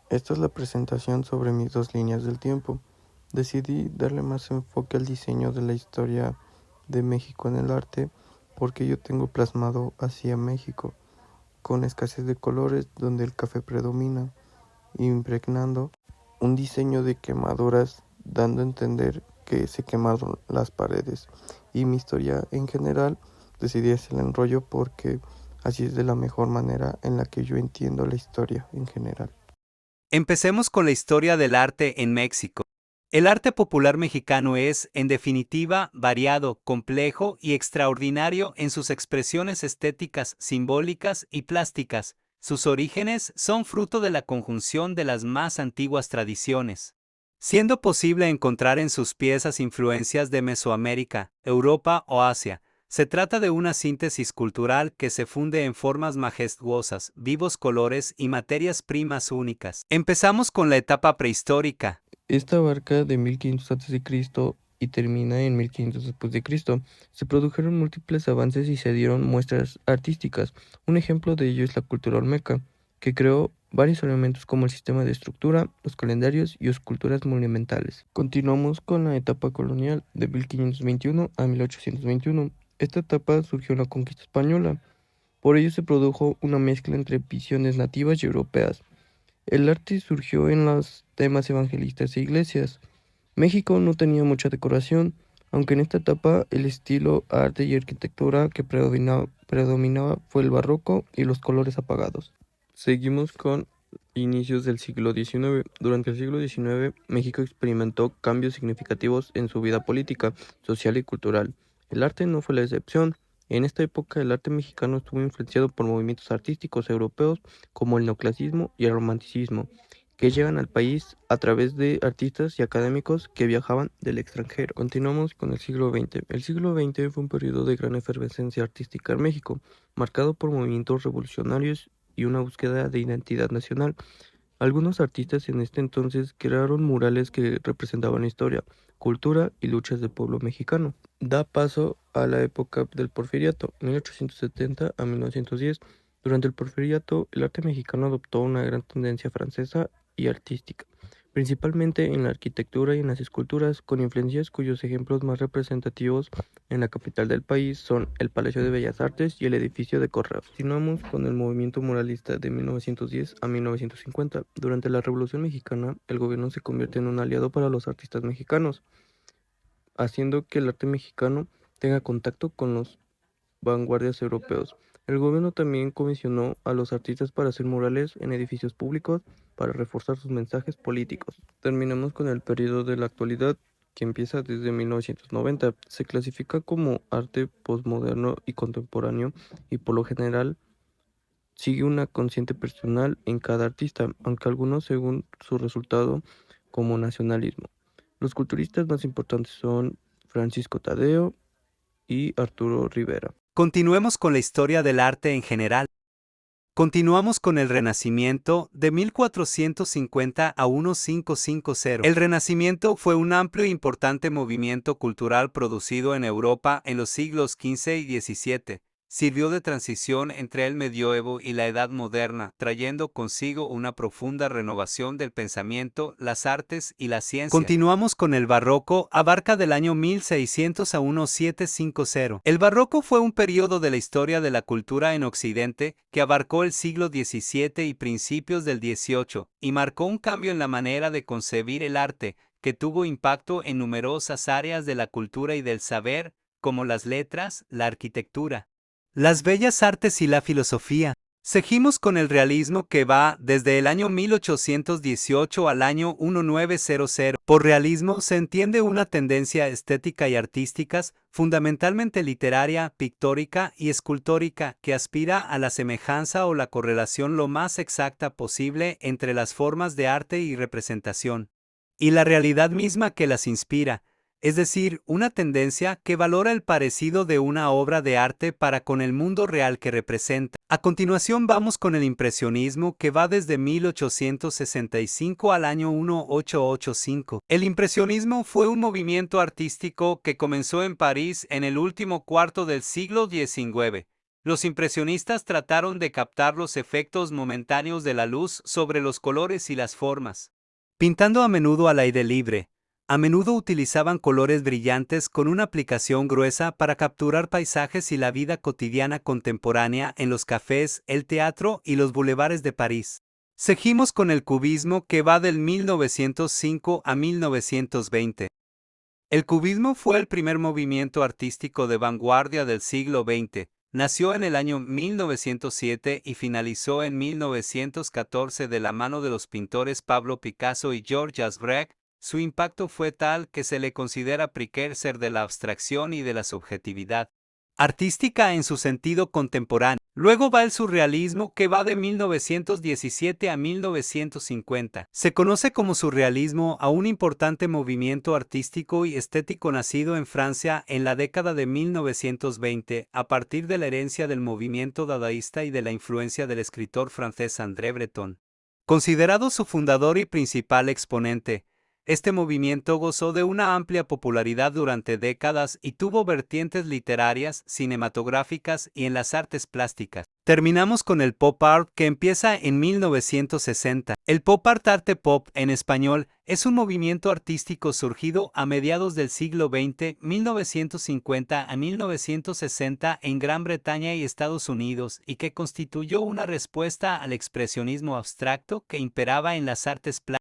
Esta es la presentación sobre mis dos líneas del tiempo. Decidí darle más enfoque al diseño de la historia de México en el arte porque yo tengo plasmado hacia México, con escasez de colores donde el café predomina, impregnando un diseño de quemaduras dando a entender que se quemaron las paredes. Y mi historia en general decidí hacer el enrollo porque así es de la mejor manera en la que yo entiendo la historia en general. Empecemos con la historia del arte en México. El arte popular mexicano es, en definitiva, variado, complejo y extraordinario en sus expresiones estéticas, simbólicas y plásticas. Sus orígenes son fruto de la conjunción de las más antiguas tradiciones, siendo posible encontrar en sus piezas influencias de Mesoamérica, Europa o Asia. Se trata de una síntesis cultural que se funde en formas majestuosas, vivos colores y materias primas únicas. Empezamos con la etapa prehistórica. Esta abarca de 1500 a.C. y termina en 1500 después de Cristo. Se produjeron múltiples avances y se dieron muestras artísticas. Un ejemplo de ello es la cultura olmeca, que creó varios elementos como el sistema de estructura, los calendarios y esculturas monumentales. Continuamos con la etapa colonial de 1521 a 1821. Esta etapa surgió en la conquista española. Por ello se produjo una mezcla entre visiones nativas y europeas. El arte surgió en los temas evangelistas e iglesias. México no tenía mucha decoración, aunque en esta etapa el estilo, arte y arquitectura que predominaba fue el barroco y los colores apagados. Seguimos con inicios del siglo XIX. Durante el siglo XIX, México experimentó cambios significativos en su vida política, social y cultural. El arte no fue la excepción. En esta época, el arte mexicano estuvo influenciado por movimientos artísticos europeos como el neoclasismo y el romanticismo, que llegan al país a través de artistas y académicos que viajaban del extranjero. Continuamos con el siglo XX. El siglo XX fue un periodo de gran efervescencia artística en México, marcado por movimientos revolucionarios y una búsqueda de identidad nacional. Algunos artistas en este entonces crearon murales que representaban historia, cultura y luchas del pueblo mexicano. Da paso a la época del Porfiriato, 1870 a 1910. Durante el Porfiriato, el arte mexicano adoptó una gran tendencia francesa y artística, principalmente en la arquitectura y en las esculturas, con influencias cuyos ejemplos más representativos en la capital del país son el Palacio de Bellas Artes y el edificio de Correos. Continuamos con el movimiento muralista de 1910 a 1950. Durante la Revolución Mexicana, el gobierno se convierte en un aliado para los artistas mexicanos, haciendo que el arte mexicano tenga contacto con los vanguardias europeos. El gobierno también comisionó a los artistas para hacer murales en edificios públicos para reforzar sus mensajes políticos. Terminamos con el periodo de la actualidad, que empieza desde 1990. Se clasifica como arte postmoderno y contemporáneo y por lo general sigue una consciente personal en cada artista, aunque algunos según su resultado como nacionalismo. Los culturistas más importantes son Francisco Tadeo y Arturo Rivera. Continuemos con la historia del arte en general. Continuamos con el Renacimiento de 1450 a 1550. El Renacimiento fue un amplio e importante movimiento cultural producido en Europa en los siglos XV y XVII. Sirvió de transición entre el medioevo y la Edad Moderna, trayendo consigo una profunda renovación del pensamiento, las artes y la ciencia. Continuamos con el Barroco, abarca del año 1600 a 1750. El Barroco fue un periodo de la historia de la cultura en Occidente que abarcó el siglo XVII y principios del XVIII, y marcó un cambio en la manera de concebir el arte, que tuvo impacto en numerosas áreas de la cultura y del saber, como las letras, la arquitectura, las bellas artes y la filosofía. Seguimos con el realismo, que va desde el año 1818 al año 1900. Por realismo se entiende una tendencia estética y artísticas, fundamentalmente literaria, pictórica y escultórica, que aspira a la semejanza o la correlación lo más exacta posible entre las formas de arte y representación, y la realidad misma que las inspira, es decir, una tendencia que valora el parecido de una obra de arte para con el mundo real que representa. A continuación vamos con el impresionismo, que va desde 1865 al año 1885. El impresionismo fue un movimiento artístico que comenzó en París en el último cuarto del siglo XIX. Los impresionistas trataron de captar los efectos momentáneos de la luz sobre los colores y las formas. Pintando a menudo al aire libre, a menudo utilizaban colores brillantes con una aplicación gruesa para capturar paisajes y la vida cotidiana contemporánea en los cafés, el teatro y los bulevares de París. Seguimos con el cubismo, que va del 1905 a 1920. El cubismo fue el primer movimiento artístico de vanguardia del siglo XX. Nació en el año 1907 y finalizó en 1914 de la mano de los pintores Pablo Picasso y Georges Braque. Su impacto fue tal que se le considera precursor de la abstracción y de la subjetividad artística en su sentido contemporáneo. Luego va el surrealismo, que va de 1917 a 1950. Se conoce como surrealismo a un importante movimiento artístico y estético nacido en Francia en la década de 1920, a partir de la herencia del movimiento dadaísta y de la influencia del escritor francés André Breton. Considerado su fundador y principal exponente, este movimiento gozó de una amplia popularidad durante décadas y tuvo vertientes literarias, cinematográficas y en las artes plásticas. Terminamos con el pop art, que empieza en 1960. El pop art, arte pop en español, es un movimiento artístico surgido a mediados del siglo XX, 1950 a 1960 en Gran Bretaña y Estados Unidos, y que constituyó una respuesta al expresionismo abstracto que imperaba en las artes plásticas.